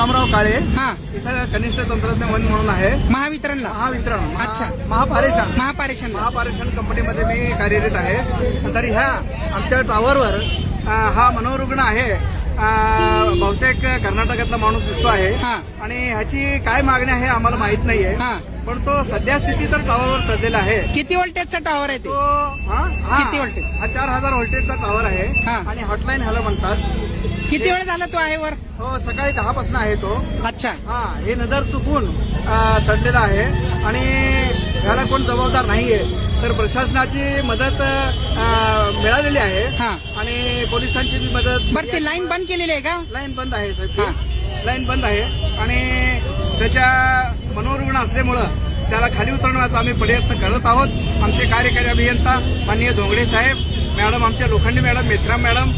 शामराव काळे हा इथं कनिष्ठ तंत्रज्ञ वन म्हणून आहे. महावितरणला. महावितरण अच्छा. महापारेषण महापारेषण कंपनीमध्ये मी कार्यरत आहे. तरी ह्या आमच्या टॉवरवर हा मनोरुग्ण आहे. बहुतेक कर्नाटकातला माणूस दिसतो आहे हा. आणि ह्याची काय मागणी आहे आम्हाला माहित नाहीये. हा. पण तो सध्या स्थिती तर टॉवरवर चढलेला आहे. किती व्होल्टेजचा टॉवर आहे तो ते? किती व्होल्टेज? हा 4000 व्होल्टेजचा टॉवर आहे हा. आणि हॉटलाईन ह्याला म्हणतात. किती वेळ झाला तो आहे वर? हो सकाळी 10 पासून आहे तो. अच्छा. हा हे नजर चुकून चढलेला आहे आणि ह्याला कोण जबाबदार नाहीये. तर प्रशासनाची मदत मिळालेली आहे हा. आणि पोलिसांची बी मदत. बरं ती लाईन बंद केलेली आहे का? लाईन बंद आहे हा. साहेब. लाईन बंद आहे आणि त्याच्या मनोरुग्ण असल्यामुळं त्याला खाली उतरवण्याचा आम्ही प्रयत्न करत आहोत. आमचे कार्यकारी अभियंता माननीय धोंगडे साहेब, मॅडम आमच्या लोखंडे मॅडम, मेश्राम मॅडम